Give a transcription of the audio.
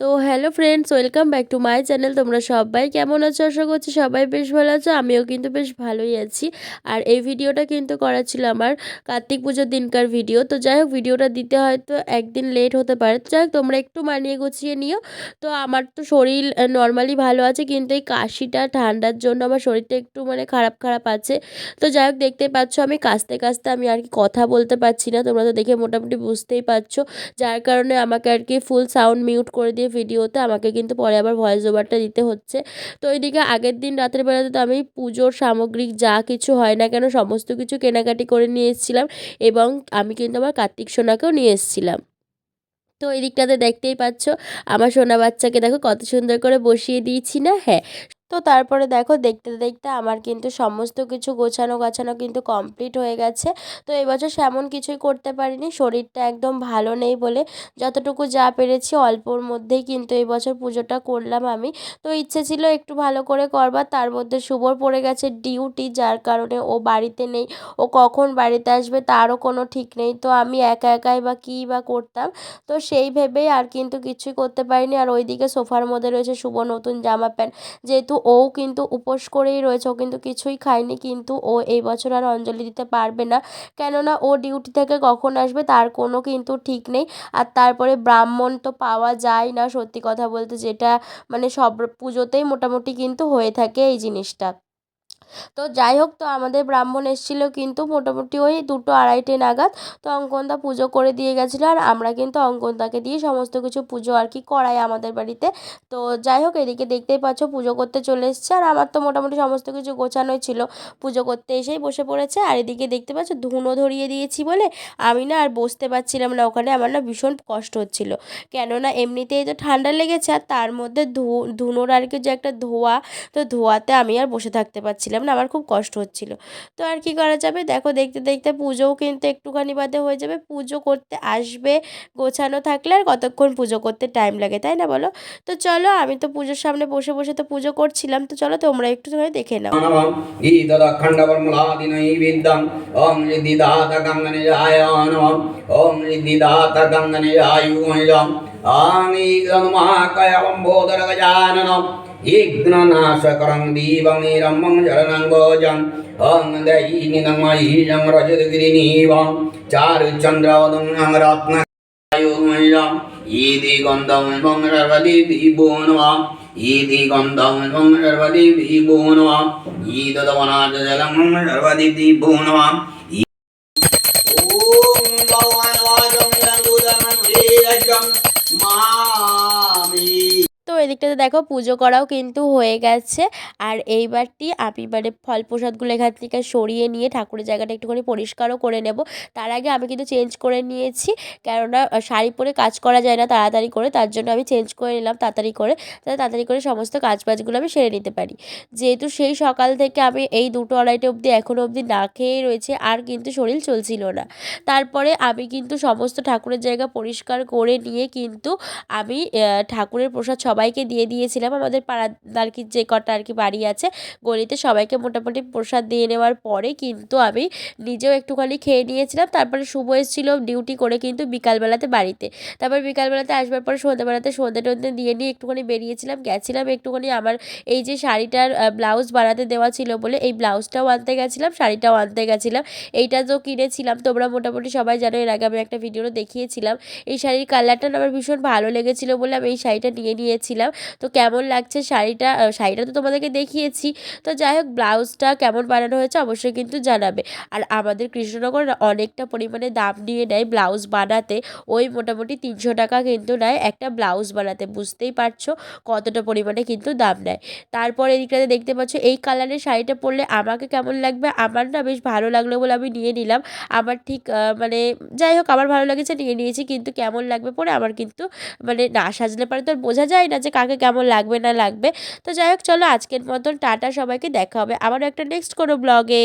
তো hello friends, welcome back to my channel. তোমরা সবাই কেমন আছো? আশা করছি সবাই বেশ ভালো আছো। আমিও কিন্তু বেশ ভালোই আছি। আর এই ভিডিওটা কিন্তু করা ছিল আমার কার্তিক পুজোর দিনকার ভিডিও। তো যাই হোক, ভিডিওটা দিতে হয়তো একদিন লেট হতে পারে। তো যাই হোক, তোমরা একটু মানিয়ে গুছিয়ে নিও। তো আমার তো শরীর নর্মালি ভালো আছে, কিন্তু এই কাশিটা ঠান্ডার জন্য আমার শরীরটা একটু খারাপ খারাপ আছে। তো যাই হোক, দেখতেই পাচ্ছ আমি কাশতে কাশতে আমি আর কি কথা বলতে পারছি না। তোমরা তো দেখে মোটামুটি বুঝতেই পারছো, যার কারণে আমাকে আর কি ফুল সাউন্ড মিউট করে দিয়ে ভিডিওতে আমাকে কিন্তু পরে আবার ভয়েস ওভারটা দিতে হচ্ছে। তো এইদিকে আগের দিন রাতের বেলাতে তো আমি পুজোর সামগ্রিক যা কিছু হয় না কেন সমস্ত কিছু কেনাকাটি করে নিয়ে এসেছিলাম, এবং আমি কিন্তু আমার কার্তিক সোনাকেও নিয়ে এসেছিলাম। তো এই দিকটাতে দেখতেই পাচ্ছ আমার সোনা বাচ্চাকে দেখো কত সুন্দর করে বসিয়ে দিয়েছি না? হ্যাঁ। তো তারপরে দেখো, দেখতে দেখতে আমার কিন্তু সমস্ত কিছু গোছানো গাছানো কিন্তু কমপ্লিট হয়ে গেছে। তো এবছর সেমন কিছুই করতে পারিনি, শরীরটা একদম ভালো নেই বলে যতটুকু যা পেরেছি অল্পর মধ্যেই কিন্তু এই বছর পুজোটা করলাম আমি। তো ইচ্ছে ছিল একটু ভালো করে করবার, তার মধ্যে শুভর পড়ে গেছে ডিউটি, যার কারণে ও বাড়িতে নেই। ও কখন বাড়িতে আসবে তারও কোনো ঠিক নেই। তো আমি একা একাই বা কী বা করতাম। তো সেই ভেবেই আর কিন্তু কিছুই করতে পারিনি। আর ওইদিকে সোফার মধ্যে রয়েছে শুভ নতুন জামা প্যান্ট, যেহেতু ও কিন্তু উপোস করেই রয়েছে, ও কিন্তু কিছুই খায়নি, কিন্তু ও এই বছর আর অঞ্জলি দিতে পারবে না। কেননা ও ডিউটি থেকে কখন আসবে তার কোনো কিন্তু ঠিক নেই। আর তারপরে ব্রাহ্মণ তো পাওয়া যায় না, সত্যি কথা বলতে, যেটা সব পুজোতেই মোটামুটি কিন্তু হয়ে থাকে এই জিনিসটা। তো যাই হোক, তো আমাদের ব্রাহ্মণ এসেছিল কিন্তু মোটামুটি ওই 2-2:30 নাগাদ। তো অঙ্কনদা পুজো করে দিয়ে গেছিলো, আর আমরা কিন্তু অঙ্কনদাকে দিয়ে সমস্ত কিছু পুজো আর কি করাই আমাদের বাড়িতে। তো যাই হোক, এদিকে দেখতেই পাচ্ছ পুজো করতে চলে এসছে, আর আমার তো মোটামুটি সমস্ত কিছু গোছানোই ছিল। পুজো করতে এসেই বসে পড়েছে। আর এদিকে দেখতে পাচ্ছ ধুনো ধরিয়ে দিয়েছি বলে আমি না আর বসতে পারছিলাম না ওখানে, আমার না ভীষণ কষ্ট হচ্ছিল। কেননা এমনিতেই তো ঠান্ডা লেগেছে, আর তার মধ্যে ধুনোর আর কি যে একটা ধোঁয়া, তো ধোঁয়াতে আমি আর বসে থাকতে পারছিলাম না, আমার খুব কষ্ট হচ্ছিল। তো আর কি করা যাবে, দেখো দেখতে দেখতে পুজোও কিন্তু একটুখানি বাদে হয়ে যাবে। পুজো করতে আসবে গোছানো থাকলে আর কতক্ষণ পুজো করতে টাইম লাগে, তাই না বলো? তো চলো, আমি তো পুজোর সামনে বসে বসে তো পুজো করছিলাম, তো চলো তোমরা একটুখানি দেখে নাও। ईदखण्डवर्मलादिनैवेद्यम् ॐ रिद्धिदाता गङ्गनिजाय नमः ॐ रिद्धिदाता गङ्गनिजायुजम् आमीगनुमाकयवम्बोदरगजाननम् इग्ननाशकरं दीवमीरं जलनङ्गोजम् ॐ दैनिनमयीजं रजतगिरिनीवं चारुचन्द्रवदं रत्नयुमयम् ईदि गन्धं सर्वदि विभो नमः ईदि गन्धं सर्वदि विभो नमः ईदवनाजलं सर्वदि विभो नमः ॐ भगवान् वाचं रङ्गुदनं वेदजं मामि। তো এদিকটাতে দেখো পুজো করাও কিন্তু হয়ে গেছে। আর এইবারটি আমি ফল প্রসাদগুলো এখান থেকে সরিয়ে নিয়ে ঠাকুরের জায়গাটা একটুখানি পরিষ্কারও করে নেব। তার আগে আমি কিন্তু চেঞ্জ করে নিয়েছি, কেননা শাড়ি পরে কাজ করা যায় না তাড়াতাড়ি করে, তার জন্য আমি চেঞ্জ করে নিলাম তাড়াতাড়ি করে, যাতে তাড়াতাড়ি করে সমস্ত কাজবাজগুলো আমি সেরে নিতে পারি। যেহেতু সেই সকাল থেকে আমি এই 2-2:30 অবধি এখনও অবধি না খেয়েই রয়েছে, আর কিন্তু শরীর চলছিল না। তারপরে আমি কিন্তু সমস্ত ঠাকুরের জায়গা পরিষ্কার করে নিয়ে কিন্তু আমি ঠাকুরের প্রসাদ সবাইকে দিয়ে দিয়েছিলাম। আমাদের পাড়ার আর কি যে কটা আর কি বাড়ি আছে গলিতে সবাইকে মোটামুটি প্রসাদ দিয়ে নেওয়ার পরে কিন্তু আমি নিজেও একটুখানি খেয়ে নিয়েছিলাম। তারপরে শুভ এসেছিলো ডিউটি করে কিন্তু বিকালবেলাতে বাড়িতে। তারপর বিকালবেলাতে আসবার পরে সন্ধ্যেবেলাতে সন্ধ্যে টন্ধে দিয়ে নিয়ে একটুখানি বেরিয়েছিলাম, গেছিলাম একটুখানি আমার এই যে শাড়িটার ব্লাউজ বানাতে দেওয়া ছিল বলে এই ব্লাউজটাও আনতে গেছিলাম, শাড়িটাও আনতে গেছিলাম। এইটা তো কিনেছিলাম, তোমরা মোটামুটি সবাই জানো, এর আগে আমি একটা ভিডিওতে দেখিয়েছিলাম। এই শাড়ির কালারটা না আমার ভীষণ ভালো লেগেছিলো বলে আমি এই শাড়িটা নিয়ে নিয়েছিলাম। তো কেমন লাগছে শাড়িটা, শাড়িটা তো তোমাদেরকে দেখিয়েছি। তো যাই হোক, ব্লাউজটা কেমন বানানো হয়েছে অবশ্যই কিন্তু জানাবে। আর আমাদের কৃষ্ণনগর অনেকটা পরিমাণে দাম নিয়ে নেয় ব্লাউজ বানাতে, ওই মোটামুটি 300 টাকা কিন্তু নেয় একটা ব্লাউজ বানাতে, বুঝতেই পারছো কতটা পরিমাণে কিন্তু দাম নেয়। তারপর এদিকটাতে দেখতে পাচ্ছ এই কালারের শাড়িটা পরলে আমাকে কেমন লাগবে, আমার না বেশ ভালো লাগলো বলে আমি নিয়ে নিলাম। আমার ঠিক যাই হোক, আমার ভালো লেগেছে নিয়ে নিয়েছি, কিন্তু কেমন লাগবে পরে আমার কিন্তু না সাজলে পরে তো আর বোঝা যায় না যে কাকে কেমন লাগবে না লাগবে। তো যাই হোক, চলো আজকের মতন টাটা সবাইকে, দেখা হবে আবারও একটা নেক্সট কোনো ব্লগে।